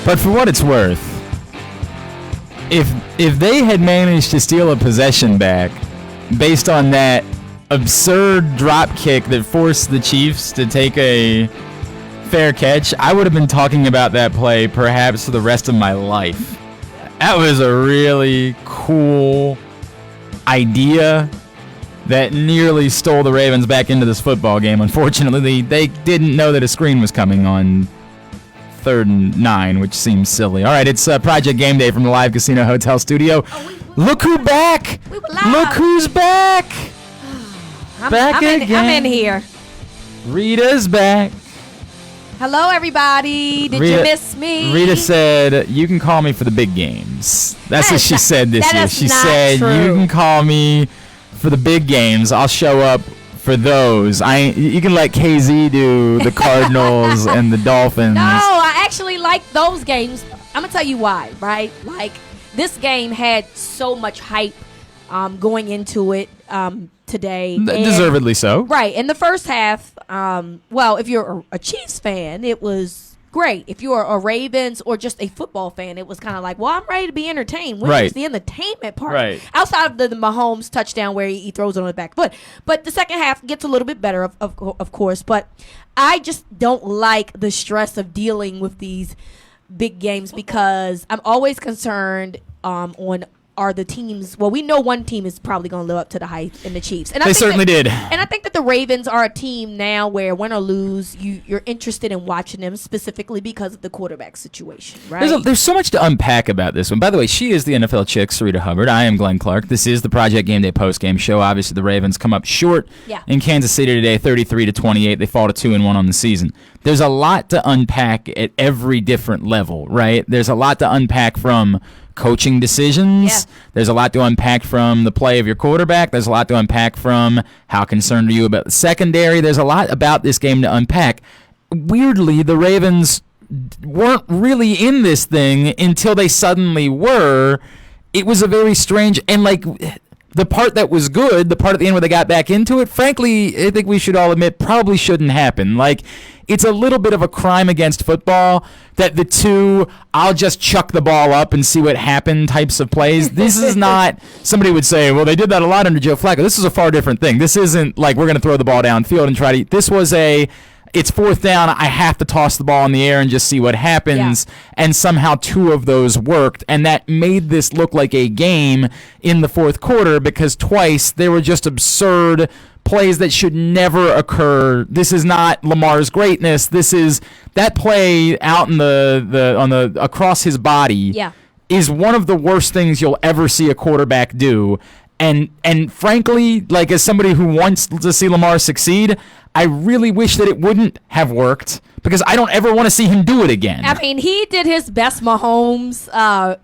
But for what it's worth, if they had managed to steal a possession back based on that absurd drop kick that forced the Chiefs to take a fair catch, I would have been talking about that play perhaps for the rest of my life. That was a really cool idea that nearly stole the Ravens back into this football game. Unfortunately, they didn't know that a screen was coming on 3rd and 9, which seems silly. All right, it's Project Game Day from the Live Casino Hotel Studio. Look who's back! Look who's back! I'm in here. Rita's back. Hello, everybody. Did you miss me? Rita said, you can call me for the big games. That's what she said this year. She said, true. You can call me for the big games. I'll show up for those. You can let KZ do the Cardinals and the Dolphins. No, I actually like those games. I'm going to tell you why, right? Like, this game had so much hype going into it today. Deservedly so. Right. In the first half, well, if you're a Chiefs fan, it was great. If you're a Ravens or just a football fan, it was kind of like, well, I'm ready to be entertained. Where's the entertainment part? Right. Outside of the Mahomes touchdown where he throws it on the back foot. But the second half gets a little bit better, of course. But I just don't like the stress of dealing with these big games because I'm always concerned on are the teams. Well, we know one team is probably going to live up to the hype in the Chiefs. And they certainly did. And I think that the Ravens are a team now where win or lose, you're interested in watching them specifically because of the quarterback situation, right? There's so much to unpack about this one. By the way, she is the NFL chick, Syreeta Hubbard. I am Glenn Clark. This is the Project Game Day postgame show. Obviously, the Ravens come up short in Kansas City today, 33-28. They fall to 2-1 on the season. There's a lot to unpack at every different level, right? There's a lot to unpack from coaching decisions. Yeah. There's a lot to unpack from the play of your quarterback. There's a lot to unpack from how concerned are you about the secondary. There's a lot about this game to unpack. Weirdly, the Ravens weren't really in this thing until they suddenly were. It was a very strange, and like the part that was good, the part at the end where they got back into it, frankly, I think we should all admit probably shouldn't happen. Like, it's a little bit of a crime against football that the two, I'll just chuck the ball up and see what happened types of plays. This is not, somebody would say, well, they did that a lot under Joe Flacco. This is a far different thing. This isn't like we're going to throw the ball downfield and try to, this was it's 4th down, I have to toss the ball in the air and just see what happens, and somehow 2 of those worked, and that made this look like a game in the 4th quarter because twice there were just absurd plays that should never occur. This is not Lamar's greatness. This is that play out in the across his body is one of the worst things you'll ever see a quarterback do. And frankly, like as somebody who wants to see Lamar succeed, I really wish that it wouldn't have worked because I don't ever want to see him do it again. I mean, he did his best Mahomes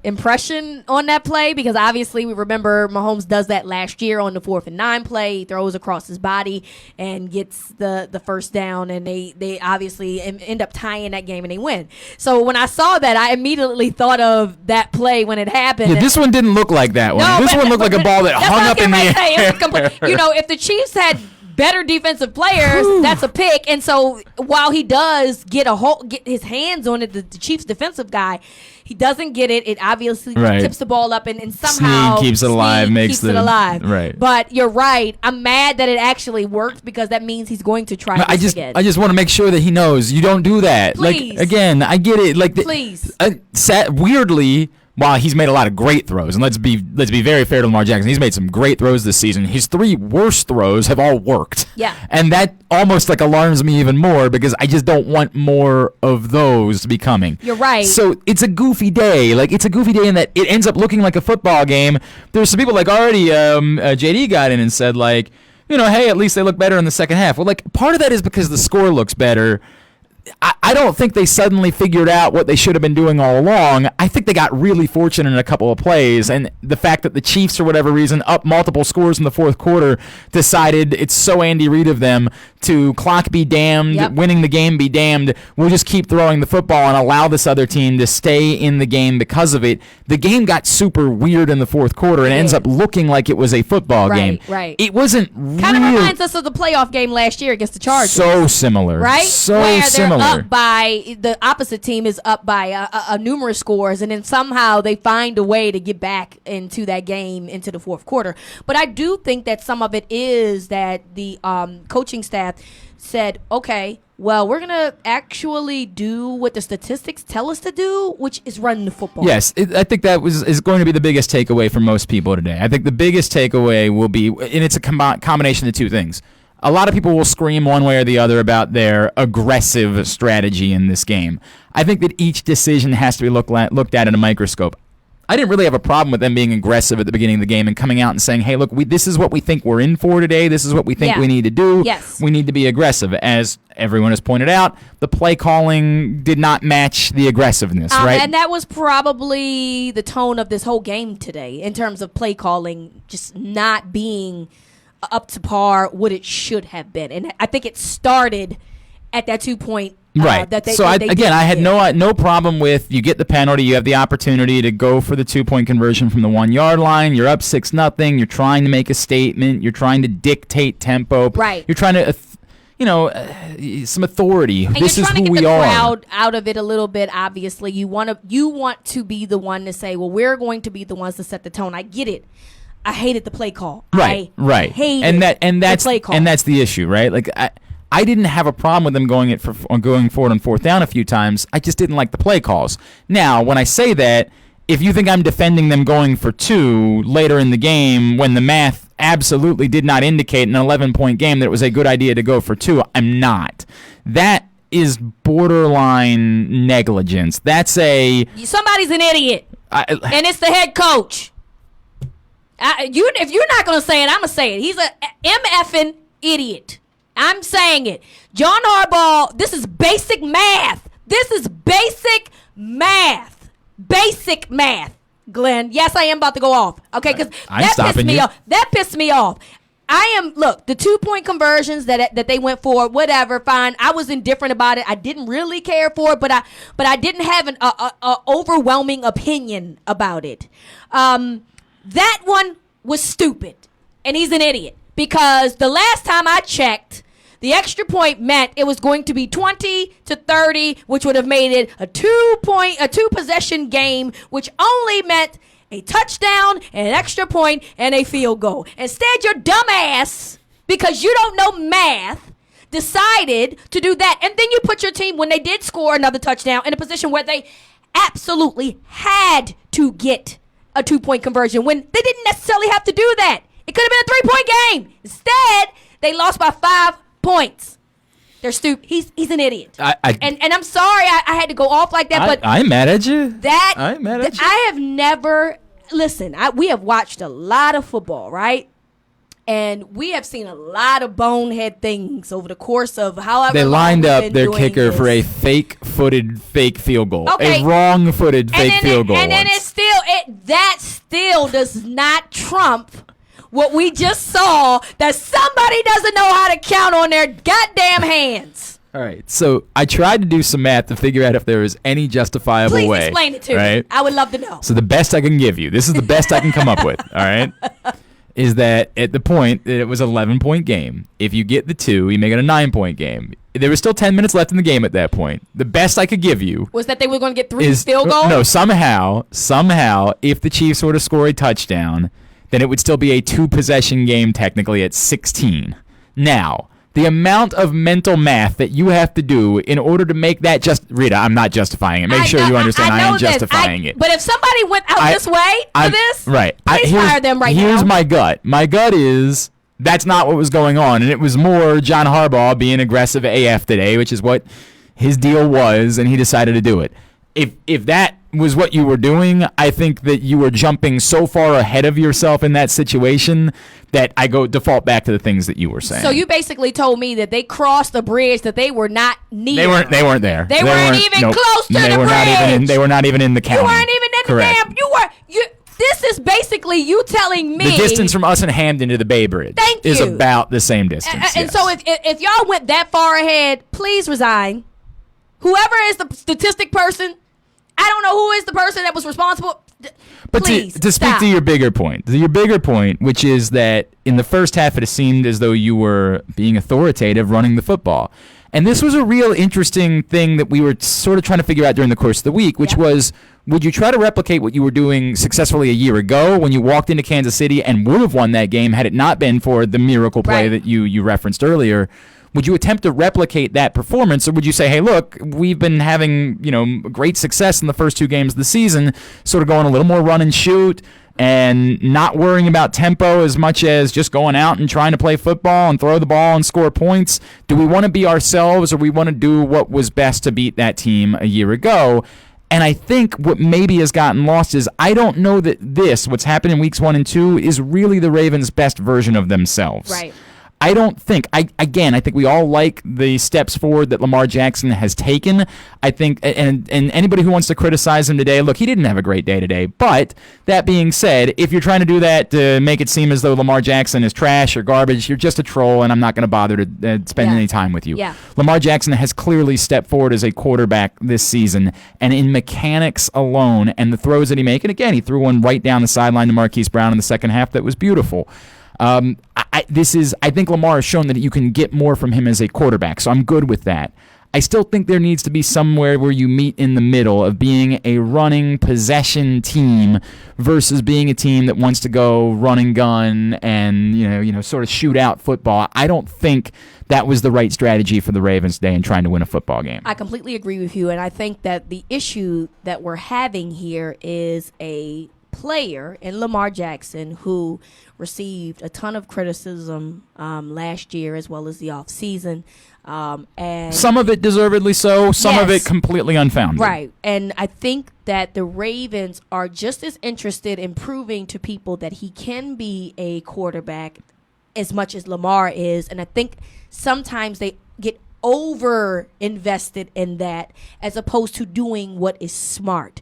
impression on that play because obviously we remember Mahomes does that last year on the 4th and 9 play. He throws across his body and gets the first down, and they obviously end up tying that game and they win. So when I saw that, I immediately thought of that play when it happened. Yeah, this one didn't look like that one. No, this one looked like a ball that hung up in the air. You know, if the Chiefs had better defensive players, that's a pick. And so while he does get his hands on it, the Chiefs defensive guy, he doesn't get it. It obviously tips the ball up and somehow Snead keeps it alive, keeps it alive. Right. But you're right. I'm mad that it actually worked because that means he's going to try this again. I just want to make sure that he knows you don't do that. Please. Like again, I get it. Like please. Weirdly, while he's made a lot of great throws, and let's be very fair to Lamar Jackson, he's made some great throws this season. His 3 worst throws have all worked. Yeah. And that almost like alarms me even more because I just don't want more of those to be coming. You're right. So it's a goofy day. Like it's a goofy day in that it ends up looking like a football game. There's some people like already JD got in and said like, you know, hey, at least they look better in the second half. Well, like part of that is because the score looks better. I don't think they suddenly figured out what they should have been doing all along. I think they got really fortunate in a couple of plays, and the fact that the Chiefs, for whatever reason, up multiple scores in the 4th quarter, decided it's so Andy Reid of them to clock be damned, winning the game be damned, we'll just keep throwing the football and allow this other team to stay in the game because of it. The game got super weird in the 4th quarter and ends up looking like it was a football game. Right. It wasn't really... Kind of reminds us of the playoff game last year against the Chargers. So similar. Right? So similar. similar. up by the opposite team is up by a numerous scores, and then somehow they find a way to get back into that game into the fourth quarter. But I do think that some of it is that the coaching staff said, okay, well, we're going to actually do what the statistics tell us to do, which is run the football. Yes, I think that is going to be the biggest takeaway for most people today. I think the biggest takeaway will be, and it's a combination of two things. A lot of people will scream one way or the other about their aggressive strategy in this game. I think that each decision has to be looked at in a microscope. I didn't really have a problem with them being aggressive at the beginning of the game and coming out and saying, hey, look, this is what we think we're in for today. This is what we think we need to do. Yes. We need to be aggressive. As everyone has pointed out, the play calling did not match the aggressiveness, right? And that was probably the tone of this whole game today in terms of play calling just not being up to par what it should have been. And I think it started at that 2-point. Right. I had no problem with, you get the penalty, you have the opportunity to go for the 2-point conversion from the 1-yard line. You're up 6-0. You're trying to make a statement. You're trying to dictate tempo. Right. You're trying to, some authority. And this you're is trying who to get we the are. crowd out of it a little bit. Obviously, you want to be the one to say, well, we're going to be the ones to set the tone. I get it. I hated the play call. Right. Hated that's the play call. And that's the issue, right? Like I didn't have a problem with them going forward on fourth down a few times. I just didn't like the play calls. Now, when I say that, if you think I'm defending them going for 2 later in the game when the math absolutely did not indicate in an 11-point game that it was a good idea to go for 2, I'm not. That is borderline negligence. That's somebody's an idiot, and it's the head coach. If you're not going to say it, I'm going to say it. He's a MFing idiot. I'm saying it. John Harbaugh, this is basic math. Basic math, Glenn. Yes, I am about to go off. Okay, because that pissed me off. Look, the 2-point conversions that they went for, whatever, fine. I was indifferent about it. I didn't really care for it, but I didn't have an overwhelming opinion about it. That one was stupid, and he's an idiot, because the last time I checked, the extra point meant it was going to be 20-30, which would have made it a 2-possession game, which only meant a touchdown, an extra point, and a field goal. Instead, your dumb ass, because you don't know math, decided to do that. And then you put your team, when they did score another touchdown, in a position where they absolutely had to get a 2-point conversion when they didn't necessarily have to do that. It could have been a 3-point game. Instead, they lost by 5 points. They're stupid. He's an idiot. And I'm sorry I had to go off like that, but I'm mad at you. I have never, listen, we have watched a lot of football, right? And we have seen a lot of bonehead things over the course of however they lined long up their kicker for a fake-footed fake field goal. Okay. A wrong-footed fake field goal. And then that still does not trump what we just saw, that somebody doesn't know how to count on their goddamn hands. All right, so I tried to do some math to figure out if there was any justifiable way. Please explain it to me. I would love to know. So the best I can give you, this is the best I can come up with, all right, is that at the point that it was an 11-point game, if you get the 2, you make it a 9-point game. There was still 10 minutes left in the game at that point. The best I could give you was that they were going to get 3 field goals? No, somehow, if the Chiefs were to score a touchdown, then it would still be a 2-possession game technically at 16. Now, the amount of mental math that you have to do in order to make that Rita, I'm not justifying it. Make sure you understand I am justifying it. But if somebody went out this way for this, please fire them right now. Here's my gut. My gut is that's not what was going on, and it was more John Harbaugh being aggressive AF today, which is what his deal was, and he decided to do it. If that was what you were doing, I think that you were jumping so far ahead of yourself in that situation that I default back to the things that you were saying. So you basically told me that they crossed a bridge that they were not near. They weren't there. They weren't even close to the bridge. They were not even in the county. You weren't even in the damn. This is basically you telling me the distance from us in Hamden to the Bay Bridge is about the same distance. And so if y'all went that far ahead, please resign. Whoever is the statistic person, I don't know who is the person that was responsible. But please, to speak to your bigger point, which is that in the first half it seemed as though you were being authoritative running the football. And this was a real interesting thing that we were sort of trying to figure out during the course of the week, which was, would you try to replicate what you were doing successfully a year ago when you walked into Kansas City and would have won that game had it not been for the miracle play that you referenced earlier? Would you attempt to replicate that performance, or would you say, hey, look, we've been having great success in the first 2 games of the season, sort of going a little more run and shoot and not worrying about tempo as much as just going out and trying to play football and throw the ball and score points? Do we want to be ourselves, or we want to do what was best to beat that team a year ago? And I think what maybe has gotten lost is I don't know that what's happened in weeks 1 and 2, is really the Ravens' best version of themselves. Right. I don't think, I think we all like the steps forward that Lamar Jackson has taken. I think, and anybody who wants to criticize him today, look, he didn't have a great day today. But that being said, if you're trying to do that to make it seem as though Lamar Jackson is trash or garbage, you're just a troll, and I'm not going to bother to spend any time with you. Yeah. Lamar Jackson has clearly stepped forward as a quarterback this season, and in mechanics alone and the throws that he made, and again, he threw one right down the sideline to Marquise Brown in the second half that was beautiful. I think Lamar has shown that you can get more from him as a quarterback, so I'm good with that. I still think there needs to be somewhere where you meet in the middle of being a running possession team versus being a team that wants to go run and gun and sort of shoot out football. I don't think that was the right strategy for the Ravens today in trying to win a football game. I completely agree with you, and I think that the issue that we're having here is a player in Lamar Jackson who received a ton of criticism last year as well as the offseason. And some of it deservedly so, some of it completely unfounded. Right. And I think that the Ravens are just as interested in proving to people that he can be a quarterback as much as Lamar is. And I think sometimes they get over invested in that as opposed to doing what is smart.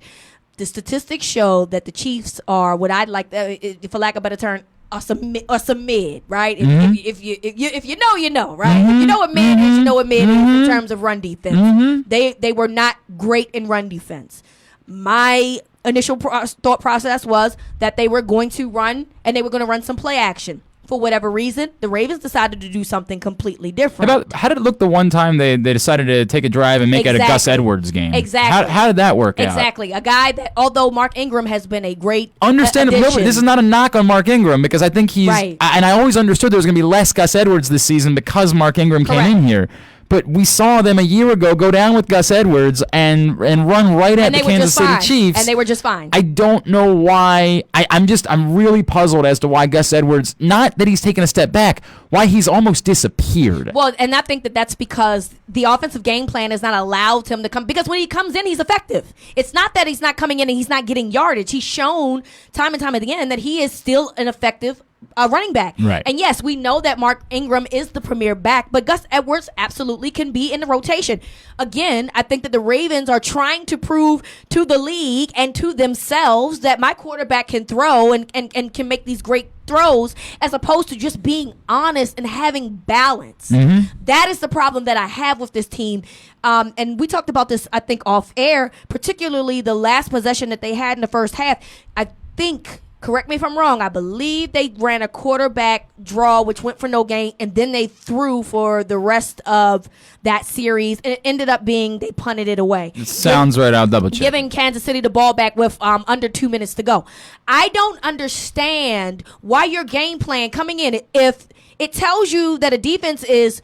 The statistics show that the Chiefs are what I'd like, for lack of a better term, are some mid, right? If you know, you know, right? If you know what mid is, you know what mid is in terms of run defense. They were not great in run defense. My initial thought process was that they were going to run, and they were going to run some play action. For whatever reason, the Ravens decided to do something completely different. How did it look the one time they decided to take a drive and make it a Gus Edwards game? Exactly. How did that work out? Exactly. A guy that, although Mark Ingram has been a great understandable. This is not a knock on Mark Ingram, because I think he's right. And I always understood there was going to be less Gus Edwards this season because Mark Ingram came in here. But we saw them a year ago go down with Gus Edwards and run right at the Kansas City Chiefs. And they were just fine. I don't know why. I'm really puzzled as to why Gus Edwards, not that he's taken a step back, why he's almost disappeared. Well, and I think that's because the offensive game plan has not allowed him to come. Because when he comes in, he's effective. It's not that he's not coming in and he's not getting yardage. He's shown time and time again that he is still an effective running back. Right. And yes, we know that Mark Ingram is the premier back, but Gus Edwards absolutely can be in the rotation. Again, I think that the Ravens are trying to prove to the league and to themselves that my quarterback can throw and can make these great throws, as opposed to just being honest and having balance. That is the problem that I have with this team. And we talked about this, I think, off air, particularly the last possession that they had in the first half. I think, correct me if I'm wrong, I believe they ran a quarterback draw, which went for no gain, and then they threw for the rest of that series. And it ended up being they punted it away. It sounds right. I'll double check. Giving Kansas City the ball back with under 2 minutes to go. I don't understand why your game plan coming in, if it tells you that a defense is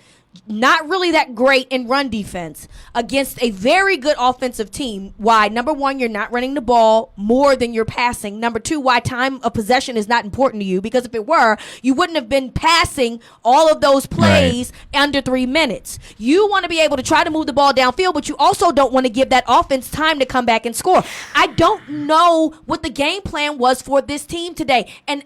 not really that great in run defense against a very good offensive team, why, number one, you're not running the ball more than you're passing. Number two, why time of possession is not important to you, because if it were, you wouldn't have been passing all of those plays under 3 minutes. You want to be able to try to move the ball downfield, but you also don't want to give that offense time to come back and score. I don't know what the game plan was for this team today, and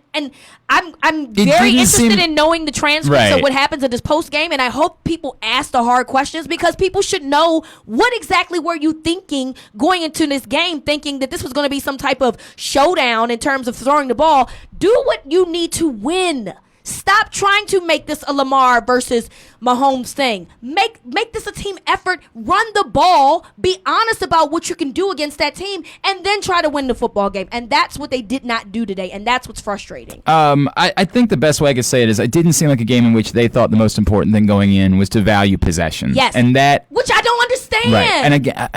I'm very interested in knowing the transcripts of what happens in this post game, and I hope people ask the hard questions, because people should know what exactly were you thinking going into this game, thinking that this was going to be some type of showdown in terms of throwing the ball. Do what you need to win. Stop trying to make this a Lamar versus Mahomes thing. Make this a team effort. Run the ball. Be honest about what you can do against that team, and then try to win the football game. And that's what they did not do today, and that's what's frustrating. I think the best way I could say it is it didn't seem like a game in which they thought the most important thing going in was to value possession. Yes. And that, which I don't understand. Right. And again,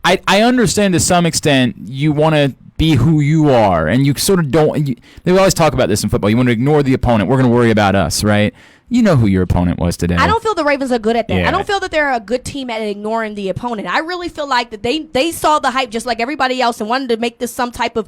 I understand to some extent you want to be who you are, and you sort of don't. They always talk about this in football. You want to ignore the opponent. We're going to worry about us, right? You know who your opponent was today. I don't feel the Ravens are good at that. Yeah. I don't feel that they're a good team at ignoring the opponent. I really feel like that they saw the hype just like everybody else and wanted to make this some type of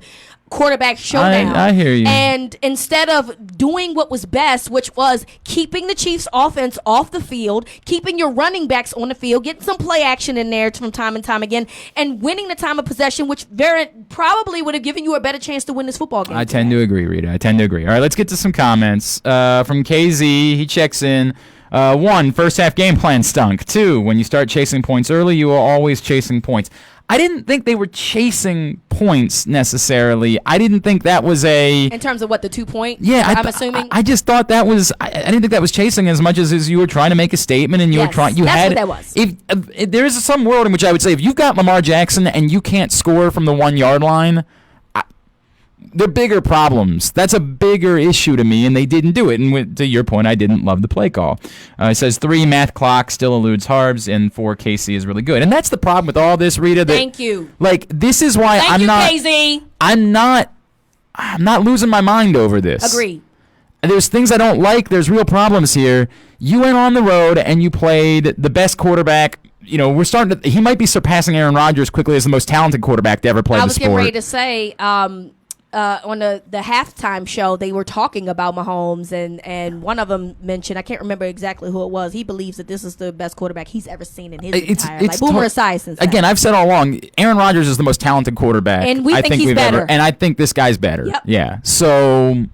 quarterback showdown. I hear you. And instead of doing what was best, which was keeping the Chiefs' offense off the field, keeping your running backs on the field, getting some play action in there from time and time again, and winning the time of possession, which very probably would have given you a better chance to win this football game. I tend to agree, Rita. I tend to agree. All right, let's get to some comments. From KZ, he checks in. 1, first half game plan stunk. 2, when you start chasing points early, you are always chasing points. I didn't think they were chasing points necessarily. I didn't think that was in terms of what, the 2 point? Yeah, I'm assuming. I just thought that was. I didn't think that was chasing as much as you were trying to make a statement, and you were trying. That's what that was. If there is some world in which I would say if you've got Lamar Jackson and you can't score from the 1 yard line, they're bigger problems. That's a bigger issue to me, and they didn't do it. And to your point, I didn't love the play call. It says 3, math clock still eludes Harbs, and 4, KC is really good. And that's the problem with all this, Rita. Thank you. Like, this is why KZ. I'm not losing my mind over this. Agree. There's things I don't like. There's real problems here. You went on the road and you played the best quarterback. You know, he might be surpassing Aaron Rodgers quickly as the most talented quarterback to ever play the sport. I was getting ready to say, on the halftime show, they were talking about Mahomes, and one of them mentioned, I can't remember exactly who it was, he believes that this is the best quarterback he's ever seen in his entire life. Boomer Esiason. Again, I've said all along, Aaron Rodgers is the most talented quarterback. And we think he's better. And I think this guy's better. Yep. Yeah. So,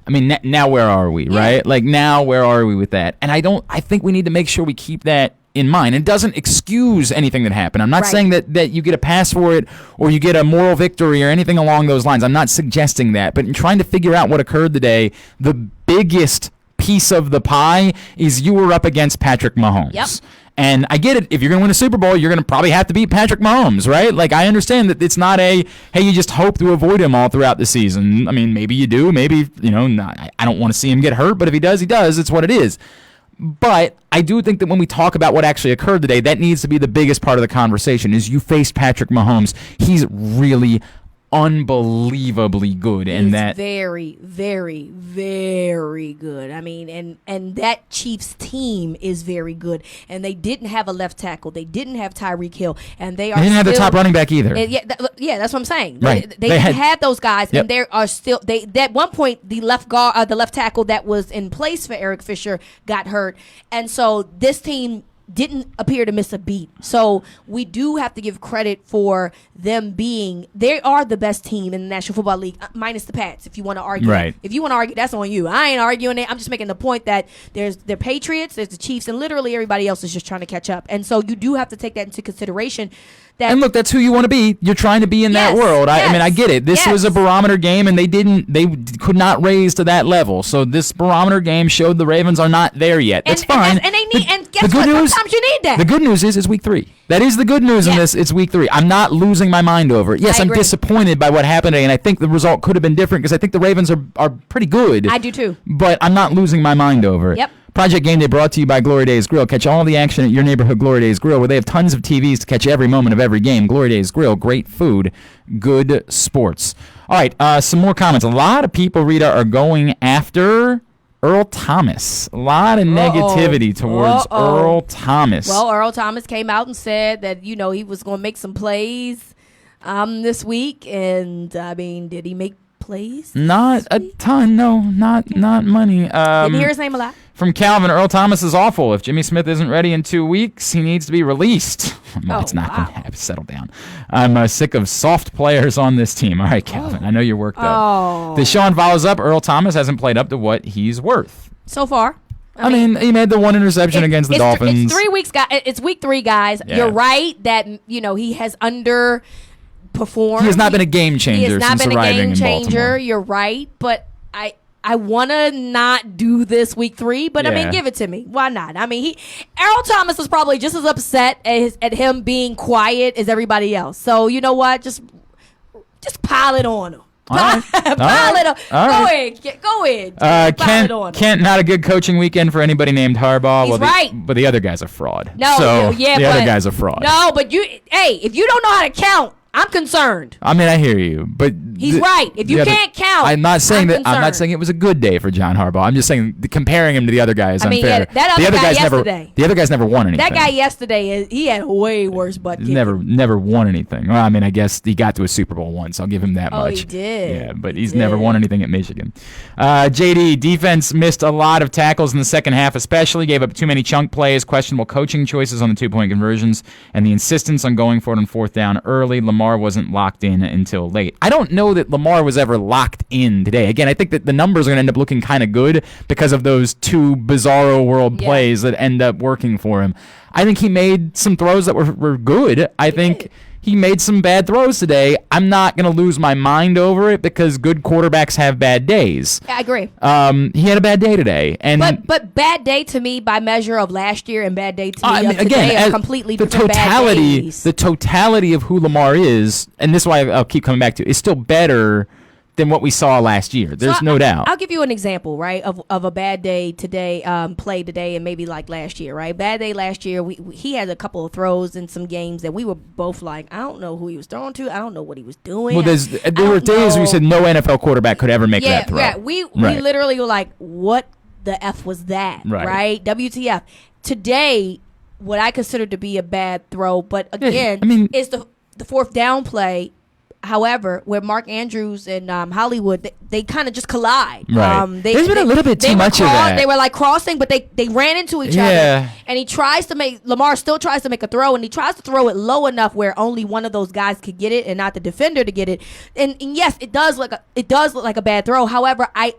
I mean, now where are we, right? Like, now where are we with that? And I think we need to make sure we keep that in mind. It doesn't excuse anything that happened. I'm not saying that you get a pass for it or you get a moral victory or anything along those lines. I'm not suggesting that. But in trying to figure out what occurred today, the biggest piece of the pie is you were up against Patrick Mahomes. Yep. And I get it. If you're going to win a Super Bowl, you're going to probably have to beat Patrick Mahomes, right? Like, I understand that it's not hey, you just hope to avoid him all throughout the season. I mean, maybe you do. Maybe, not. I don't want to see him get hurt. But if he does, he does. It's what it is. But I do think that when we talk about what actually occurred today, that needs to be the biggest part of the conversation is you faced Patrick Mahomes. He's really unbelievably good. And that very, very, very good. I mean, and that Chiefs team is very good. And they didn't have a left tackle. They didn't have Tyreek Hill. And they didn't have the top running back either. Yeah, that's what I'm saying. Right. They had those guys, yep. and there are still at one point the left tackle that was in place for Eric Fisher got hurt. And so this team didn't appear to miss a beat. So we do have to give credit for them they are the best team in the National Football League, minus the Pats, if you want to argue. Right. If you want to argue, that's on you. I ain't arguing it. I'm just making the point that there's the Patriots, there's the Chiefs, and literally everybody else is just trying to catch up. And so you do have to take that into consideration. And look, that's who you want to be. You're trying to be in that world. I mean, I get it. This was a barometer game, and they could not raise to that level. So this barometer game showed the Ravens are not there yet. That's fine. And they need. And guess what? Sometimes you need that. The good news is it's week 3. That is the good news in this. It's week 3. I'm not losing my mind over it. Yes, I'm disappointed by what happened today, and I think the result could have been different because I think the Ravens are pretty good. I do too. But I'm not losing my mind over it. Yep. Project Game Day brought to you by Glory Days Grill. Catch all the action at your neighborhood Glory Days Grill, where they have tons of TVs to catch every moment of every game. Glory Days Grill, great food, good sports. All right, some more comments. A lot of people, Rita, are going after Earl Thomas. A lot of negativity towards Earl Thomas. Well, Earl Thomas came out and said that, he was going to make some plays this week. And, I mean, did he make plays? Not a ton, no. Not money. Didn't hear his name a lot. From Calvin, Earl Thomas is awful. If Jimmy Smith isn't ready in 2 weeks, he needs to be released. It's not going to happen. Settle down. I'm sick of soft players on this team. All right, Calvin, I know you're worked up. Deshaun follows up. Earl Thomas hasn't played up to what he's worth. So far. I mean, he made the one interception against the Dolphins. It's 3 weeks, guys. It's week 3, guys. Yeah. You're right that, he has underperformed. He has not been a game changer since arriving in Baltimore. You're right, but I want to not do this week 3, but I mean, give it to me. Why not? I mean, Earl Thomas was probably just as upset at him being quiet as everybody else. So you know what? Just pile it on him. Pile it on. Go ahead. Kent, not a good coaching weekend for anybody named Harbaugh. He's right. But the other guy's a fraud. No, so the other guy's a fraud. No, but if you don't know how to count, I'm concerned. I mean, I hear you, but he's right. If you can't count, I'm not saying I'm not saying it was a good day for John Harbaugh. I'm just saying comparing him to the other guy is unfair. That other guy yesterday. The other guy's never won anything. That guy yesterday, he had way worse butt kicking. Never won anything. Well, I mean, I guess he got to a Super Bowl once. I'll give him that much. Oh, he did. Yeah, but he's never won anything at Michigan. JD, defense missed a lot of tackles in the second half, especially gave up too many chunk plays, questionable coaching choices on the 2-point conversions, and the insistence on going for it on fourth down early. Lamar wasn't locked in until late. I don't know that Lamar was ever locked in today. Again, I think that the numbers are going to end up looking kind of good because of those 2 bizarro world plays that end up working for him. I think he made some throws that were good. I think he made some bad throws today. I'm not going to lose my mind over it because good quarterbacks have bad days. I agree. He had a bad day today. But bad day to me by measure of last year and bad day to me of today are completely different bad days. The totality of who Lamar is, and this is why I'll keep coming back to, is still better than what we saw last year. There's no doubt. I'll give you an example, right, of a bad day today, play today, and maybe like last year, right? Bad day last year, he had a couple of throws in some games that we were both like, I don't know who he was throwing to. I don't know what he was doing. Well, there were days where we said no NFL quarterback could ever make that throw. Yeah, we literally were like, what the F was that, right? WTF. Today, what I consider to be a bad throw, but again, is the fourth down play. However, where Mark Andrews and Hollywood, they kind of just collide. Right. There's been a little bit too much of that. They were like crossing, but they ran into each other. And Lamar still tries to make a throw, and he tries to throw it low enough where only one of those guys could get it and not the defender to get it. And yes, it does look like a bad throw. However, I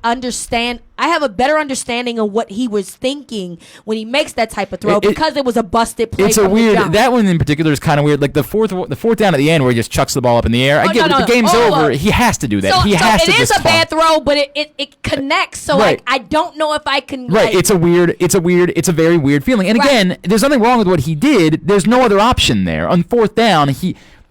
have a better understanding of what he was thinking when he makes that type of throw because it was a busted play. That one in particular is kind of weird. Like the fourth down at the end where he just chucks the ball up in the air. The game's over. He has to do that. It is a bad throw, but it connects. So I don't know if I can. Right. It's a very weird feeling. And again, there's nothing wrong with what he did. There's no other option there. On fourth down,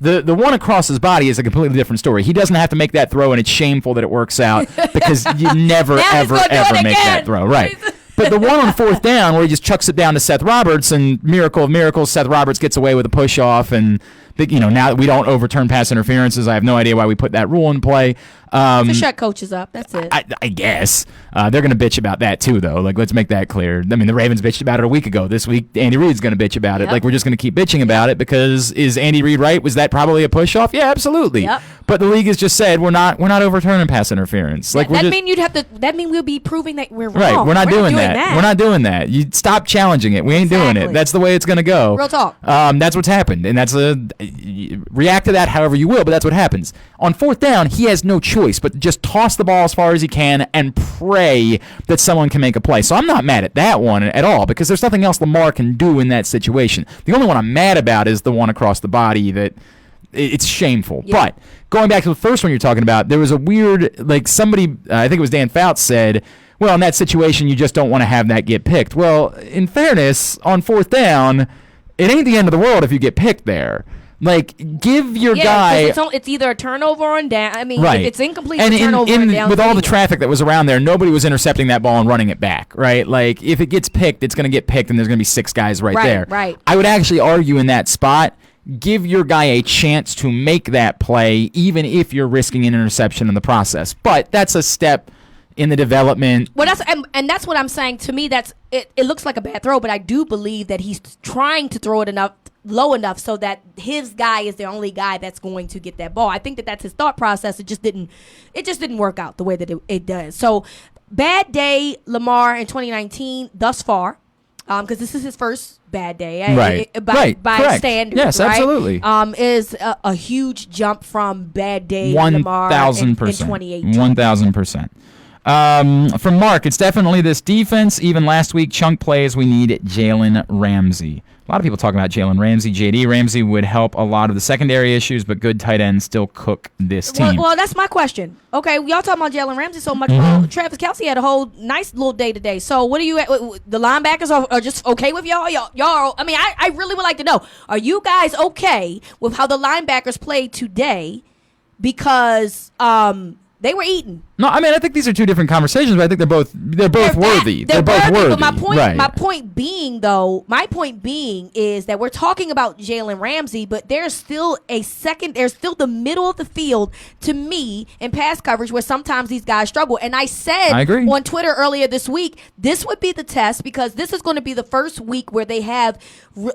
The one across his body is a completely different story. He doesn't have to make that throw, and it's shameful that it works out because you never, ever make that throw. Right. But the one on fourth down where he just chucks it down to Seth Roberts, and miracle of miracles, Seth Roberts gets away with a push-off, and now we don't overturn pass interferences. I have no idea why we put that rule in play. To shut coaches up. That's it. I guess. They're going to bitch about that, too, though. Like, let's make that clear. I mean, the Ravens bitched about it a week ago. This week, Andy Reid's going to bitch about it. Like, we're just going to keep bitching about it because is Andy Reid right? Was that probably a push-off? Yeah, absolutely. Yep. But the league has just said we're not overturning pass interference. Like, that mean we'll be proving that we're wrong. Right, we're not doing that. We're not doing that. You stop challenging it. We ain't doing it. That's the way it's going to go. Real talk. That's what's happened, and react to that however you will, but that's what happens. On fourth down, he has no choice but just toss the ball as far as he can and pray that someone can make a play. So I'm not mad at that one at all because there's nothing else Lamar can do in that situation. The only one I'm mad about is the one across the body that it's shameful. Yeah. But going back to the first one you're talking about, there was a weird, somebody, I think it was Dan Fouts said, well, in that situation, you just don't want to have that get picked. Well, in fairness, on fourth down, it ain't the end of the world if you get picked there. Like, give your guy. It's either a turnover on down. I mean, if it's incomplete, and turnover on down. With all the traffic that was around there, nobody was intercepting that ball and running it back, right? Like, if it gets picked, it's going to get picked, and there's going to be 6 guys right there. Right. I would actually argue in that spot, give your guy a chance to make that play, even if you're risking an interception in the process. But that's a step in the development. Well, that's what I'm saying. To me, it looks like a bad throw, but I do believe that he's trying to throw it low enough so that his guy is the only guy that's going to get that ball. I think that's his thought process. It just didn't work out the way that it does. So bad day Lamar in 2019 thus far, because this is his first bad day, by standards. Yes, right? Absolutely. Is a huge jump from bad day Lamar in 2018. 1,000%. From Mark, it's definitely this defense. Even last week, chunk plays, we need Jalen Ramsey. A lot of people talking about Jalen Ramsey. J.D. Ramsey would help a lot of the secondary issues, but good tight ends still cook this team. Well, that's my question. Okay, y'all talking about Jalen Ramsey so much. Travis Kelce had a whole nice little day today. So what are you at? The linebackers are just okay with y'all? Y'all. I mean, I really would like to know. Are you guys okay with how the linebackers played today? Because they were eating. No, I mean, I think these are two different conversations, but I think they're both worthy. They're both worthy. But my point being is that we're talking about Jalen Ramsey, but there's still there's still the middle of the field to me in pass coverage where sometimes these guys struggle. And I said on Twitter earlier this week, this would be the test because this is going to be the first week where they have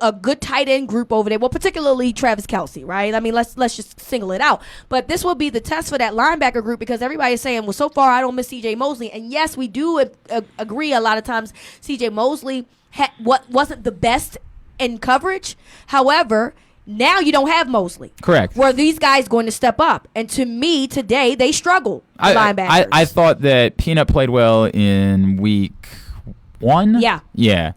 a good tight end group over there. Well, particularly Travis Kelce, right? I mean, let's just single it out. But this will be the test for that linebacker group because everybody's saying, well, so far I don't miss C.J. Mosley. And yes, we do agree a lot of times C.J. Mosley wasn't the best in coverage. However, now you don't have Mosley. Correct. Were these guys going to step up? And to me, today, they struggled, linebackers. I thought that Peanut played well in week 1. Yeah. Yeah.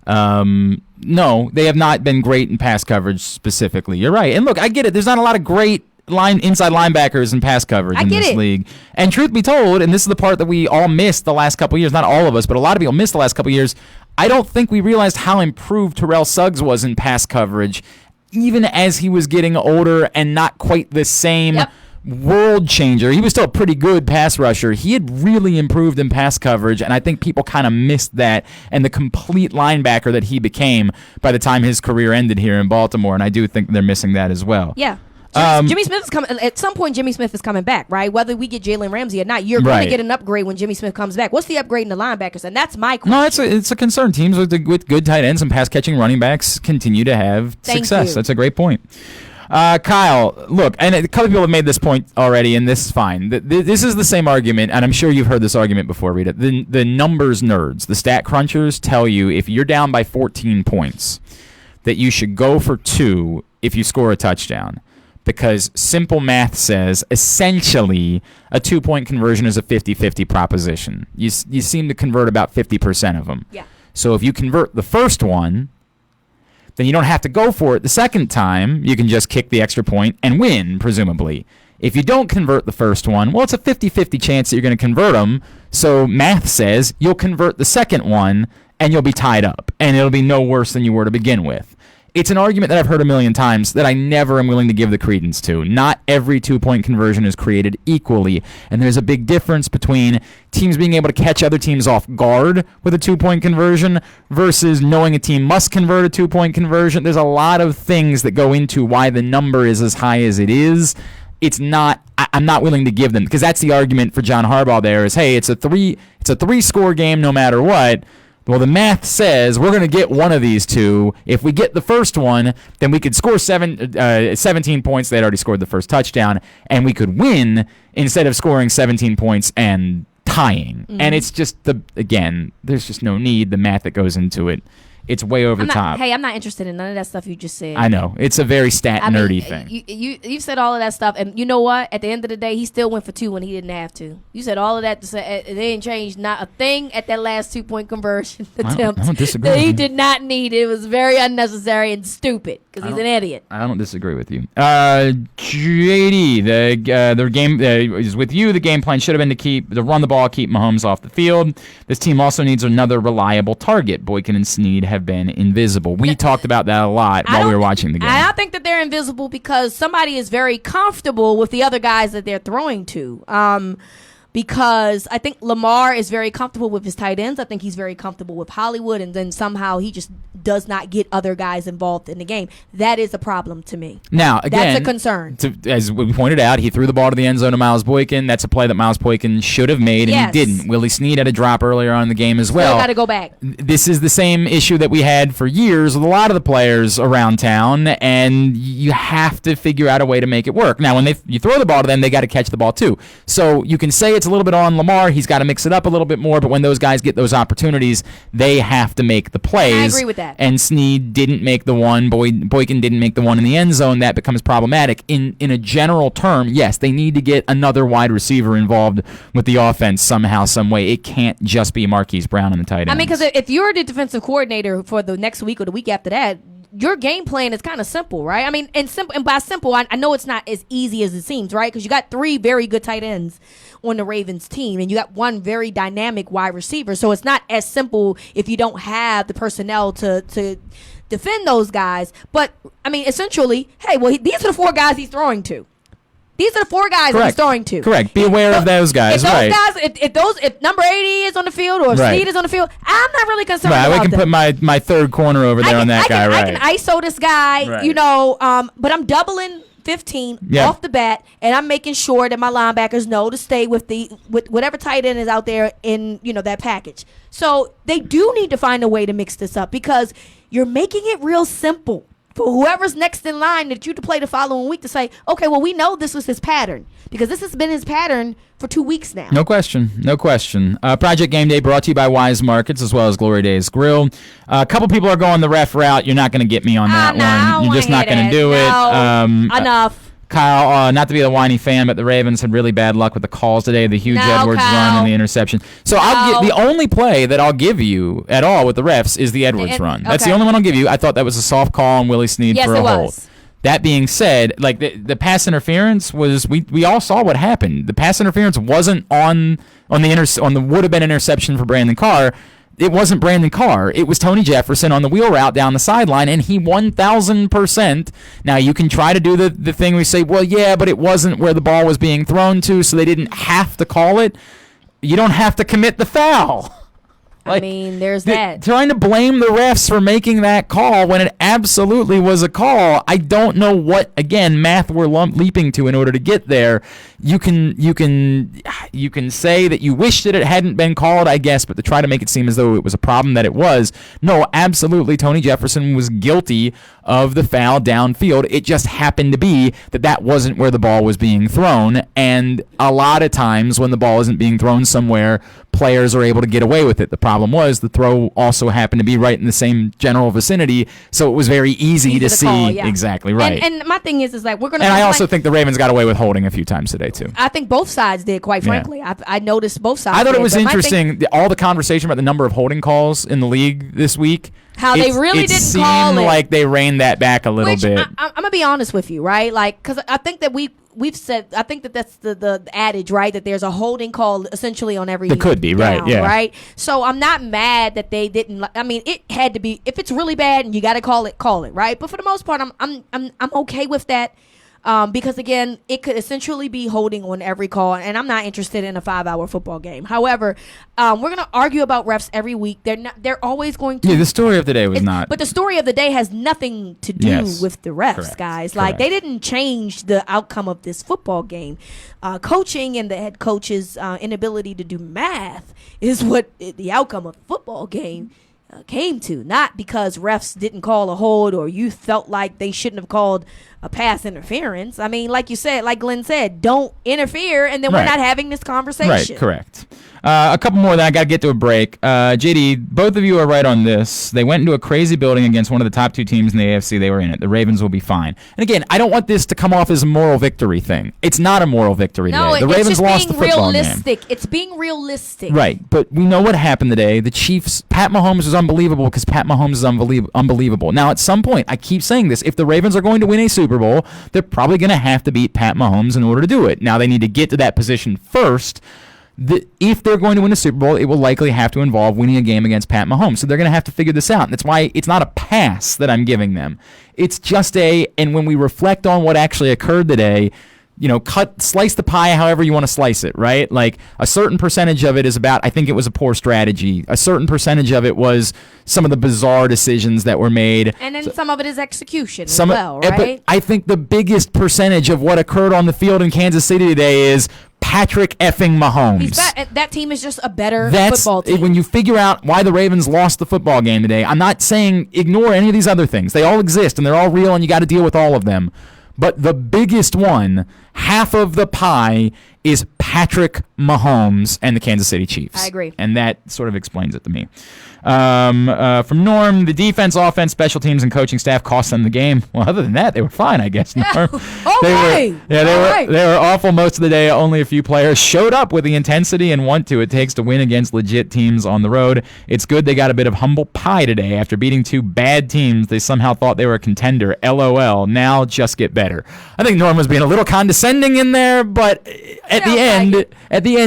No, they have not been great in pass coverage specifically. You're right. And look, I get it. There's not a lot of great inside linebackers and pass coverage in this league. And truth be told, and this is the part that we all missed the last couple of years, not all of us, but a lot of people missed the last couple of years, I don't think we realized how improved Terrell Suggs was in pass coverage, even as he was getting older and not quite the same world changer. He was still a pretty good pass rusher. He had really improved in pass coverage, and I think people kind of missed that and the complete linebacker that he became by the time his career ended here in Baltimore, and I do think they're missing that as well. Yeah. Jimmy Smith is coming. At some point, Jimmy Smith is coming back, right? Whether we get Jalen Ramsey or not, you're going to get an upgrade when Jimmy Smith comes back. What's the upgrade in the linebackers? And that's my question. No, it's a concern. Teams with good tight ends and pass-catching running backs continue to have success. That's a great point. Kyle, look, and a couple people have made this point already, and this is fine. This is the same argument, and I'm sure you've heard this argument before, Rita. The numbers nerds, the stat crunchers, tell you if you're down by 14 points, that you should go for 2 if you score a touchdown. Because simple math says, essentially, a 2-point conversion is a 50-50 proposition. You seem to convert about 50% of them. Yeah. So if you convert the first one, then you don't have to go for it the second time. You can just kick the extra point and win, presumably. If you don't convert the first one, well, it's a 50-50 chance that you're going to convert them. So math says you'll convert the second one, and you'll be tied up. And it'll be no worse than you were to begin with. It's an argument that I've heard a million times that I never am willing to give the credence to. Not every 2-point conversion is created equally, and there's a big difference between teams being able to catch other teams off guard with a 2-point conversion versus knowing a team must convert a 2-point conversion. There's a lot of things that go into why the number is as high as it is. I'm not willing to give them, because that's the argument for John Harbaugh there is, hey, it's a 3-score game no matter what. Well, the math says we're going to get one of these two. If we get the first one, then we could score 17 points. They'd already scored the first touchdown, and we could win instead of scoring 17 points and tying. Mm-hmm. And it's just, there's just no need, the math that goes into it. It's way over the top. Hey, I'm not interested in none of that stuff you just said. I know. It's a very nerdy thing. You said all of that stuff, and you know what? At the end of the day, he still went for 2 when he didn't have to. You said all of that to say they didn't change not a thing at that last 2-point conversion attempt. I don't disagree. That he did not need. It was very unnecessary and stupid because he's an idiot. I don't disagree with you. JD, the game is with you. The game plan should have been to run the ball, keep Mahomes off the field. This team also needs another reliable target. Boykin and Snead have been invisible. We talked about that a lot while we were watching the game. I think that they're invisible because somebody is very comfortable with the other guys that they're throwing to. Because I think Lamar is very comfortable with his tight ends. I think he's very comfortable with Hollywood, and then somehow he just does not get other guys involved in the game. That is a problem to me. Now, again, that's a concern. As we pointed out, he threw the ball to the end zone to Miles Boykin. That's a play that Miles Boykin should have made, and he didn't. Willie Snead had a drop earlier on in the game as well. Still got to go back. This is the same issue that we had for years with a lot of the players around town, and you have to figure out a way to make it work. Now, when you throw the ball to them, they got to catch the ball too. So you can say it's a little bit on Lamar. He's got to mix it up a little bit more. But when those guys get those opportunities, they have to make the plays. I agree with that. And Snead didn't make the one. Boykin didn't make the one in the end zone. That becomes problematic. In a general term, yes, they need to get another wide receiver involved with the offense somehow, some way. It can't just be Marquise Brown and the tight ends. I mean, because if you're the defensive coordinator for the next week or the week after that, your game plan is kind of simple, right? I mean, and by simple, I know it's not as easy as it seems, right? Because you got 3 very good tight ends on the Ravens team, and you got 1 very dynamic wide receiver. So it's not as simple if you don't have the personnel to defend those guys. But, I mean, essentially, hey, well, these are the 4 guys he's throwing to. These are the 4 guys that he's throwing to. Correct. Be aware of those guys. If number 80 is on the field or if Snead is on the field, I'm not really concerned about we can put my third corner over there on that guy. I can ISO this guy, but I'm doubling 15 off the bat, and I'm making sure that my linebackers know to stay with whatever tight end is out there in that package. So they do need to find a way to mix this up because you're making it real simple for whoever's next in line that you to play the following week to say, okay, well, we know this was his pattern because this has been his pattern for 2 weeks now. No question. Project Game Day brought to you by Wise Markets as well as Glory Days Grill. A couple people are going the ref route. You're not going to get me on that one. You're just not going to do it. Enough. Kyle, not to be a whiny fan, but the Ravens had really bad luck with the calls today, the huge Edwards run and the interception. So the only play that I'll give you at all with the refs is the Edwards run. That's the only one I'll give you. I thought that was a soft call on Willie Snead for a hold. That being said, like the pass interference was, we all saw what happened. The pass interference wasn't on the would have been interception for Brandon Carr. It wasn't Brandon Carr. It was Tony Jefferson on the wheel route down the sideline, and he 1,000%. Now, you can try to do the thing we say, well, yeah, but it wasn't where the ball was being thrown to, so they didn't have to call it. You don't have to commit the foul. I mean, there's that. Trying to blame the refs for making that call when it absolutely was a call. I don't know what, again, math we're leaping to in order to get there. You can say that you wish that it hadn't been called, I guess, but to try to make it seem as though it was a problem that it was. No, absolutely, Tony Jefferson was guilty of the foul downfield. It just happened to be that wasn't where the ball was being thrown, and a lot of times when the ball isn't being thrown somewhere, players are able to get away with it. The problem was the throw also happened to be right in the same general vicinity, so it was very easy to see. Call, yeah. Exactly right. And my thing is like we're gonna. And I also think the Ravens got away with holding a few times today too. I think both sides did, quite frankly. Yeah. I noticed both sides. I thought it was interesting all the conversation about the number of holding calls in the league this week. How they really didn't call it. It seemed like they reined that back a little bit. I'm gonna be honest with you, right? Like, because I think that we've said, I think that's the adage, right? That there's a holding call essentially on every. It could be down, right, yeah. Right. So I'm not mad that they didn't. I mean, it had to be. If it's really bad and you got to call it, right? But for the most part, I'm okay with that. Because again, it could essentially be holding on every call, and I'm not interested in a 5-hour football game. However, we're gonna argue about refs every week. They're always going to. Yeah, the story of the day was not. But the story of the day has nothing to do with the refs, correct, guys. Like they didn't change the outcome of this football game. Coaching and the head coach's inability to do math is what the outcome of the football game came to, not because refs didn't call a hold or you felt like they shouldn't have called a pass interference. I mean, like you said, like Glenn said, don't interfere, and then we're not having this conversation. Right, correct. A couple more, then I got to get to a break. JD, both of you are right on this. They went into a crazy building against one of the top 2 teams in the AFC. They were in it. The Ravens will be fine. And again, I don't want this to come off as a moral victory thing. It's not a moral victory today. The Ravens lost the football game. It's being realistic. Right, but we know what happened today. The Chiefs, Pat Mahomes was unbelievable because Pat Mahomes is unbelievable. Now, at some point, I keep saying this, if the Ravens are going to win a Super Bowl, they're probably going to have to beat Pat Mahomes in order to do it. Now, they need to get to that position first. If they're going to win a Super Bowl, it will likely have to involve winning a game against Pat Mahomes. So they're going to have to figure this out. And that's why it's not a pass that I'm giving them. It's just and when we reflect on what actually occurred today, slice the pie however you want to slice it, right? Like a certain percentage of it is about, I think it was a poor strategy. A certain percentage of it was some of the bizarre decisions that were made. And then some of it is execution as well, right? But I think the biggest percentage of what occurred on the field in Kansas City today is Patrick effing Mahomes. That team is just a better football team. When you figure out why the Ravens lost the football game today, I'm not saying ignore any of these other things. They all exist and they're all real and you got to deal with all of them. But the biggest one, half of the pie, is Patrick Mahomes and the Kansas City Chiefs. I agree. And that sort of explains it to me. From Norm, the defense, offense, special teams, and coaching staff cost them the game. Well, other than that, they were fine, I guess, Norm. They were awful most of the day. Only a few players showed up with the intensity and want to it takes to win against legit teams on the road. It's good they got a bit of humble pie today. After beating two bad teams, they somehow thought they were a contender. LOL. Now just get better. I think Norm was being a little condescending in there, but at the end,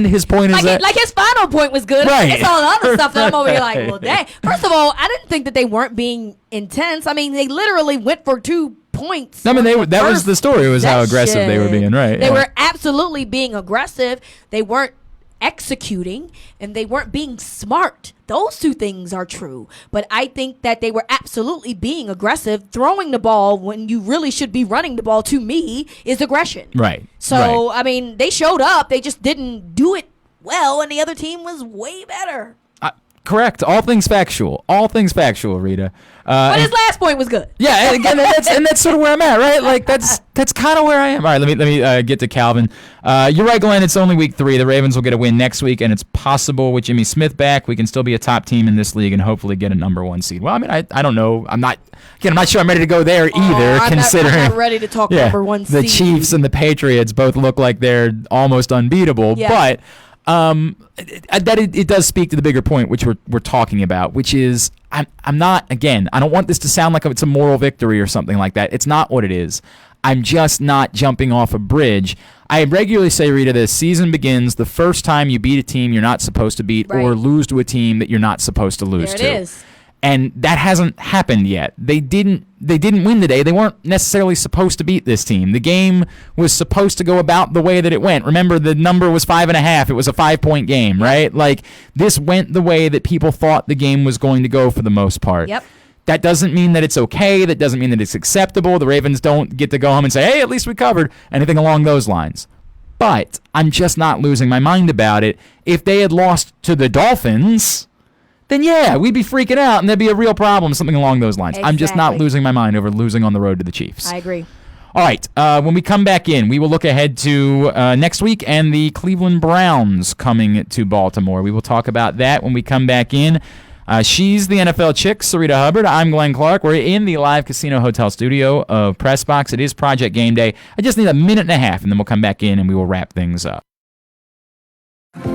his point is that his final point was good. Right. It's all the other stuff that I'm over here like, well, dang. First of all, I didn't think that they weren't being intense. I mean, they literally went for 2 points. I mean, that was the story. It was how aggressive they were being, right? They were absolutely being aggressive. They weren't executing, and they weren't being smart. Those two things are true. But I think that they were absolutely being aggressive. Throwing the ball when you really should be running the ball, to me, is aggression. Right. So, I mean, they showed up. They just didn't do it well, and the other team was way better. Correct. All things factual, Rita. But his last point was good. Yeah, and that's sort of where I'm at, right? Like that's kind of where I am. All right, let me get to Calvin. You're right, Glenn. It's only week 3. The Ravens will get a win next week, and it's possible with Jimmy Smith back, we can still be a top team in this league and hopefully get a number 1 seed. Well, I mean, I don't know. I'm not sure I'm ready to go there either. Considering I'm not ready to talk number 1 seed. The Chiefs and the Patriots both look like they're almost unbeatable, but. It does speak to the bigger point which we're talking about, which is I'm not, again, I don't want this to sound like it's a moral victory or something like that. It's not what it is. I'm just not jumping off a bridge. I regularly say, Rita, the season begins the first time you beat a team you're not supposed to beat or lose to a team that you're not supposed to lose to. There it is. And that hasn't happened yet. They didn't win today. They weren't necessarily supposed to beat this team. The game was supposed to go about the way that it went. Remember, the number was 5.5. It was a 5-point game, right? Like, this went the way that people thought the game was going to go for the most part. Yep. That doesn't mean that it's okay. That doesn't mean that it's acceptable. The Ravens don't get to go home and say, hey, at least we covered, anything along those lines. But I'm just not losing my mind about it. If they had lost to the Dolphins, then yeah, we'd be freaking out and there'd be a real problem, something along those lines. Exactly. I'm just not losing my mind over losing on the road to the Chiefs. I agree. All right, when we come back in, we will look ahead to next week and the Cleveland Browns coming to Baltimore. We will talk about that when we come back in. She's the NFL chick, Syreeta Hubbard. I'm Glenn Clark. We're in the live casino hotel studio of Pressbox. It is Project Game Day. I just need a minute and a half, and then we'll come back in and we will wrap things up.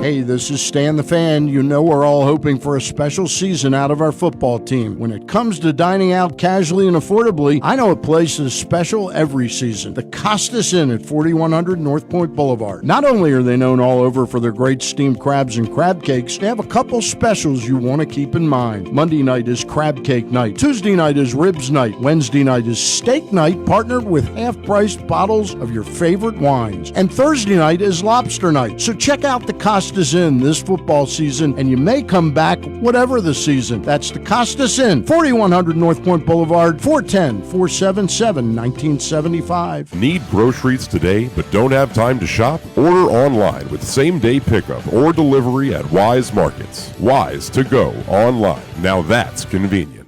Hey, this is Stan the Fan. You know we're all hoping for a special season out of our football team. When it comes to dining out casually and affordably, I know a place is special every season. The Costas Inn at 4100 North Point Boulevard. Not only are they known all over for their great steamed crabs and crab cakes, they have a couple specials you want to keep in mind. Monday night is crab cake night. Tuesday night is ribs night. Wednesday night is steak night, partnered with half-priced bottles of your favorite wines. And Thursday night is lobster night. So check out the Costas Inn this football season, and you may come back whatever the season. That's the Costas Inn, 4100 North Point Boulevard, 410-477-1975. Need groceries today but don't have time to shop? Order online with same-day pickup or delivery at Wise Markets. Wise to go online. Now that's convenient.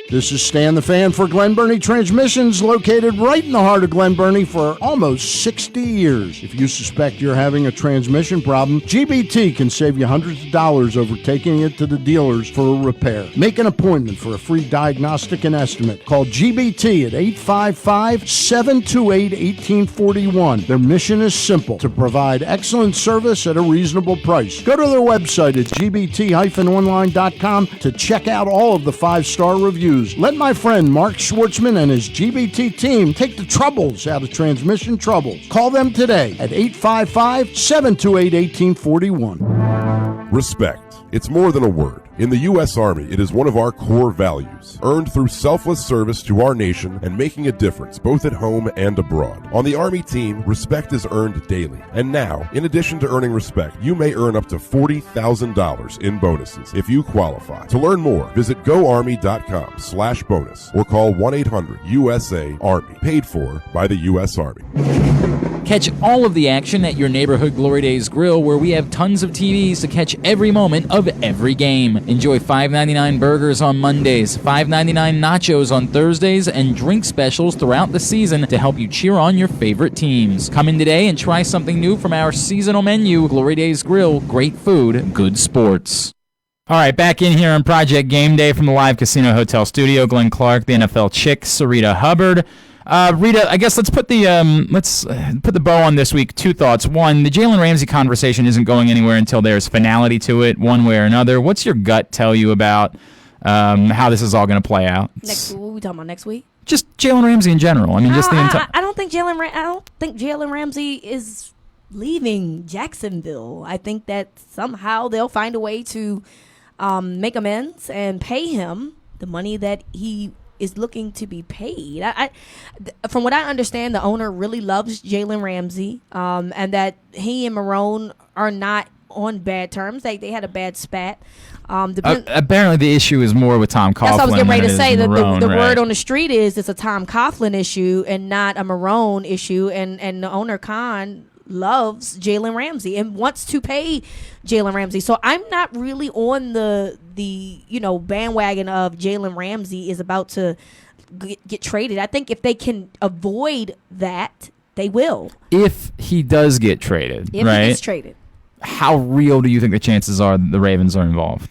This is Stan the Fan for Glen Burnie Transmissions, located right in the heart of Glen Burnie for almost 60 years. If you suspect you're having a transmission problem, GBT can save you hundreds of dollars over taking it to the dealers for a repair. Make an appointment for a free diagnostic and estimate. Call GBT at 855-728-1841. Their mission is simple: to provide excellent service at a reasonable price. Go to their website at gbt-online.com to check out all of the 5-star reviews. Let my friend Mark Schwartzman and his GBT team take the troubles out of transmission troubles. Call them today at 855-728-1841. Respect. It's more than a word. In the U.S. Army, it is one of our core values, earned through selfless service to our nation and making a difference both at home and abroad. On the Army team, respect is earned daily. And now, in addition to earning respect, you may earn up to $40,000 in bonuses if you qualify. To learn more, visit goarmy.com/bonus or call 1-800-USA-ARMY, paid for by the U.S. Army. Catch all of the action at your neighborhood Glory Days Grill, where we have tons of TVs to catch every moment of every game. Enjoy $5.99 burgers on Mondays, $5.99 nachos on Thursdays, and drink specials throughout the season to help you cheer on your favorite teams. Come in today and try something new from our seasonal menu. Glory Days Grill, great food, good sports. All right, back in here on Project Game Day from the Live Casino Hotel Studio. Glenn Clark, the NFL chick, Syreeta Hubbard. Rita, I guess let's put the bow on this week. Two thoughts. One, the Jalen Ramsey conversation isn't going anywhere until there's finality to it, one way or another. What's your gut tell you about how this is all going to play out? What are we talking about next week? Just Jalen Ramsey in general. I mean, just the entire. I don't think Jalen Ramsey is leaving Jacksonville. I think that somehow they'll find a way to make amends and pay him the money that he is looking to be paid. From what I understand, the owner really loves Jalen Ramsey, and that he and Marone are not on bad terms. They had a bad spat. Apparently, the issue is more with Tom Coughlin. That's what I was getting ready to say. Marone, the right? word on the street is it's a Tom Coughlin issue and not a Marone issue, and the owner Khan loves Jalen Ramsey and wants to pay Jalen Ramsey. So I'm not really on the bandwagon of Jalen Ramsey is about to get traded. I think if they can avoid that, they will. If he does get traded, If he gets traded. How real do you think the chances are the Ravens are involved?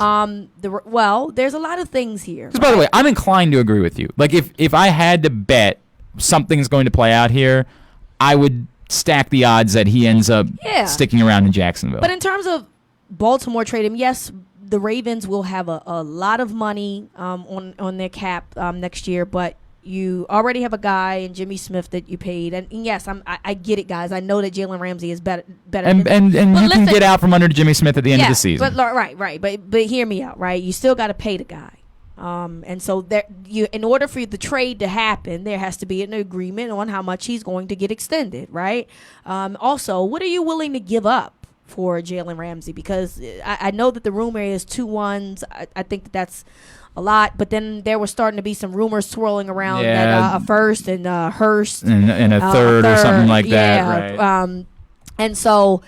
There's a lot of things here. Because, by the way, I'm inclined to agree with you. Like, if I had to bet something's going to play out here, I would stack the odds that he ends up sticking around in Jacksonville. But in terms of Baltimore trading, yes, the Ravens will have a lot of money on their cap next year, but you already have a guy in Jimmy Smith that you paid, and yes, I get it, guys. I know that Jalen Ramsey is better, and you can get out from under Jimmy Smith at the end of the season. But right, but hear me out, right? You still got to pay the guy. And so in order for the trade to happen, there has to be an agreement on how much he's going to get extended, right? Also, what are you willing to give up for Jalen Ramsey? Because I know that the rumor is 2 1s. I think that's a lot, but then there was starting to be some rumors swirling around that a first and Hurst and a third or something like that, right? And so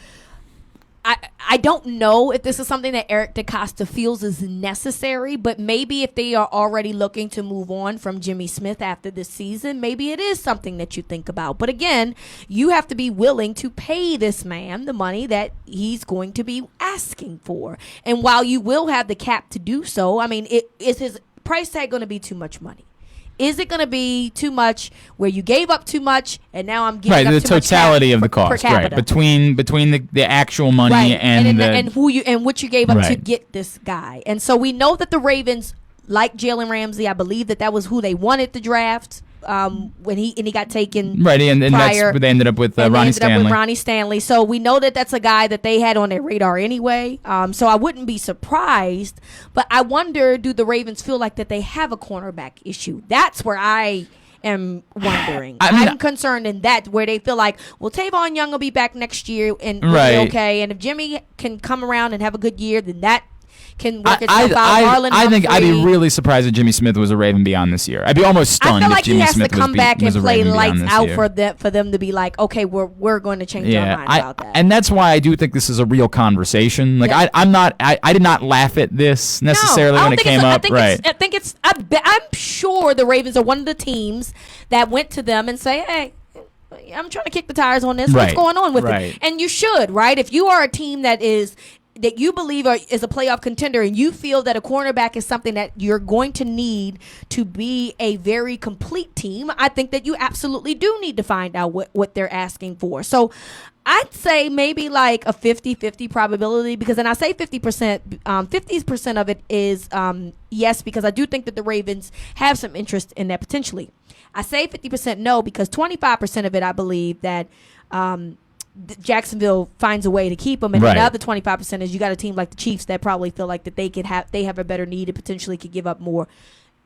I don't know if this is something that Eric DeCosta feels is necessary, but maybe if they are already looking to move on from Jimmy Smith after this season, maybe it is something that you think about. But again, you have to be willing to pay this man the money that he's going to be asking for. And while you will have the cap to do so, I mean, is his price tag going to be too much money? Is it going to be too much where you gave up too much and now I'm giving up the too much totality of the cost, right? Between the actual money and what you gave up to get this guy. And so we know that the Ravens like Jalen Ramsey. I believe that was who they wanted to draft when he got taken. Right, and that's where they ended up with Ronnie Stanley. So we know that that's a guy that they had on their radar anyway. So I wouldn't be surprised. But I wonder, do the Ravens feel like that they have a cornerback issue? That's where I am wondering. I'm concerned in that, where they feel like, well, Tavon Young will be back next year and we'll be okay. And if Jimmy can come around and have a good year, then that can work itself out. I think I'd be really surprised if Jimmy Smith was a Raven beyond this year. I'd be almost stunned if Jimmy Smith was a Raven beyond this year. I feel like he has to come back and play lights out for them to be like, okay, we're going to change our mind about that. And that's why I do think this is a real conversation. Like I did not laugh at this necessarily when it came up. I'm sure the Ravens are one of the teams that went to them and say, hey, I'm trying to kick the tires on this. What's going on with it? And you should, right? If you are a team that you believe is a playoff contender and you feel that a cornerback is something that you're going to need to be a very complete team, I think that you absolutely do need to find out what they're asking for. So I'd say maybe like a 50-50 probability, because then I say 50%, 50% of it is yes, because I do think that the Ravens have some interest in that potentially. I say 50% no, because 25% of it I believe that Jacksonville finds a way to keep them, and the other 25% is you got a team like the Chiefs that probably feel like that they have a better need and potentially could give up more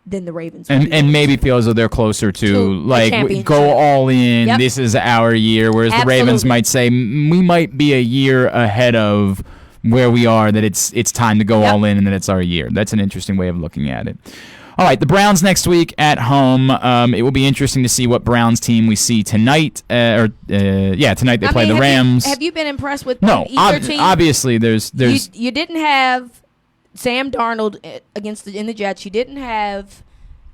than the Ravens, and maybe feel as though they're closer to like go all in. Yep. This is our year, whereas the Ravens might say we might be a year ahead of where we are. That it's time to go all in, and that it's our year. That's an interesting way of looking at it. All right, the Browns next week at home. It will be interesting to see what Browns team we see tonight. Tonight they play the Rams. Have you been impressed with either team? Obviously, there's you didn't have Sam Darnold in the Jets. You didn't have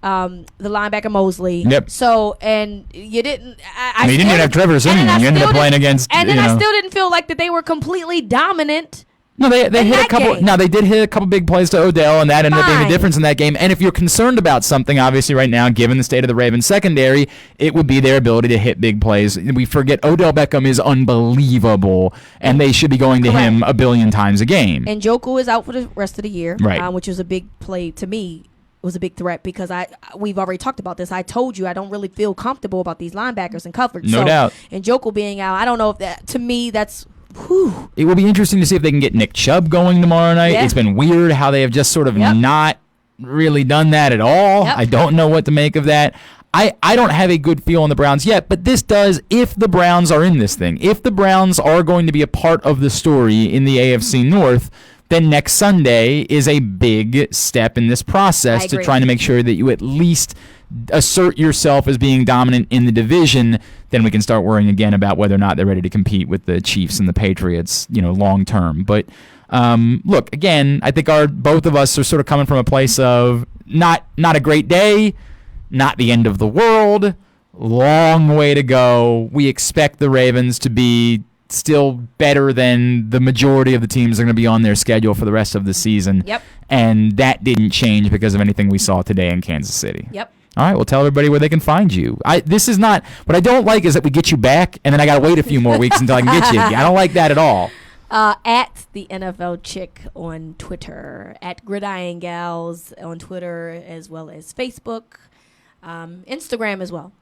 the linebacker Mosley. Yep. So and you didn't. You didn't even have Trevor Siemian. You ended up playing against. And then I still didn't feel like that they were completely dominant. No, they hit a couple. No, they did hit a couple big plays to Odell, and that ended up being the difference in that game. And if you're concerned about something, obviously right now, given the state of the Ravens secondary, it would be their ability to hit big plays. We forget Odell Beckham is unbelievable, and they should be going to him a billion times a game. And Njoku is out for the rest of the year, right? Which was a big play to me. Was a big threat because we've already talked about this. I told you I don't really feel comfortable about these linebackers and coverage. No doubt. And Njoku being out, I don't know if that, to me, that's. Whew. It will be interesting to see if they can get Nick Chubb going tomorrow night. Yeah. It's been weird how they have just sort of not really done that at all. Yep. I don't know what to make of that. I don't have a good feel on the Browns yet, but this does if the Browns are in this thing. If the Browns are going to be a part of the story in the AFC North, then next Sunday is a big step in this process to trying to make sure that you at least assert yourself as being dominant in the division. Then we can start worrying again about whether or not they're ready to compete with the Chiefs and the Patriots, long term. But look, again, I think both of us are sort of coming from a place of not a great day, not the end of the world, long way to go. We expect the Ravens to be still better than the majority of the teams are going to be on their schedule for the rest of the season. Yep. And that didn't change because of anything we saw today in Kansas City. Yep. All right, well, tell everybody where they can find you. This is not what I don't like is that we get you back and then I got to wait a few more weeks until I can get you. I don't like that at all. At the NFL Chick on Twitter, at Gridiron Gals on Twitter, as well as Facebook, Instagram as well.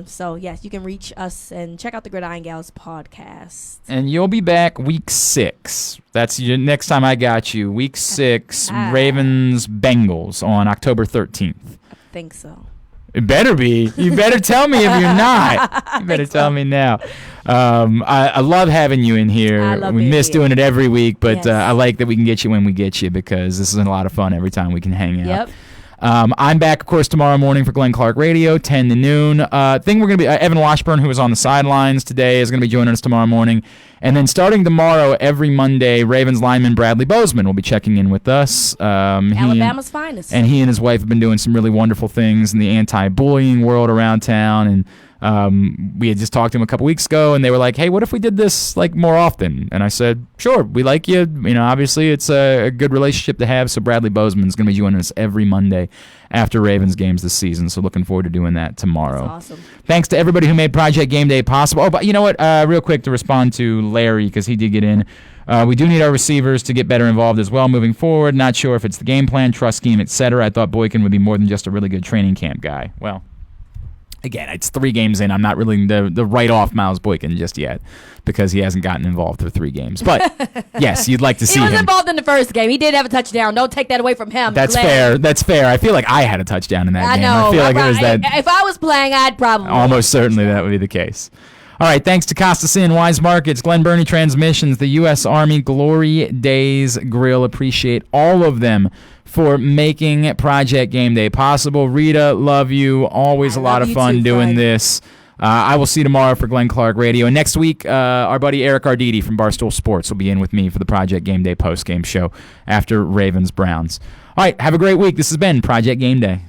So, yes, you can reach us and check out the Gridiron Gals podcast. And you'll be back week 6. That's your next time I got you. Week 6, Ravens-Bengals on October 13th. I think so. It better be. You better tell me if you're not. You better tell me now. I love having you in here. We miss doing it every week, but I like that we can get you when we get you because this is a lot of fun every time we can hang out. Yep. I'm back, of course, tomorrow morning for Glenn Clark Radio, 10 to noon. We're going to be Evan Washburn, who was on the sidelines today, is going to be joining us tomorrow morning. And then starting tomorrow, every Monday, Ravens lineman Bradley Bozeman will be checking in with us. Alabama's finest. And he and his wife have been doing some really wonderful things in the anti-bullying world around town. And we had just talked to him a couple weeks ago, and they were like, hey, what if we did this more often? And I said, sure, we like you. Obviously it's a good relationship to have. So Bradley Bozeman's going to be joining us every Monday after Ravens games this season. So looking forward to doing that tomorrow. That's awesome. Thanks to everybody who made Project Game Day possible. Oh, but you know what? Real quick to respond to Larry, because he did get in. We do need our receivers to get better involved as well moving forward. Not sure if it's the game plan, trust scheme, etc. I thought Boykin would be more than just a really good training camp guy. Well, again, it's 3 games in. I'm not really the write-off Miles Boykin just yet because he hasn't gotten involved for 3 games. But, yes, you'd like to see him. He was involved in the first game. He did have a touchdown. Don't take that away from him. That's fair. That's fair. I feel like I had a touchdown in that game. I know. I feel like it was that. If I was playing, I'd probably. Almost certainly that would be the case. All right, thanks to Costa Sin, Wise Markets, Glen Burnie Transmissions, the U.S. Army, Glory Days Grill. Appreciate all of them for making Project Game Day possible. Rita, love you. Always a lot of fun doing this. I will see you tomorrow for Glenn Clark Radio. And next week, our buddy Eric Arditi from Barstool Sports will be in with me for the Project Game Day postgame show after Ravens-Browns. All right, have a great week. This has been Project Game Day.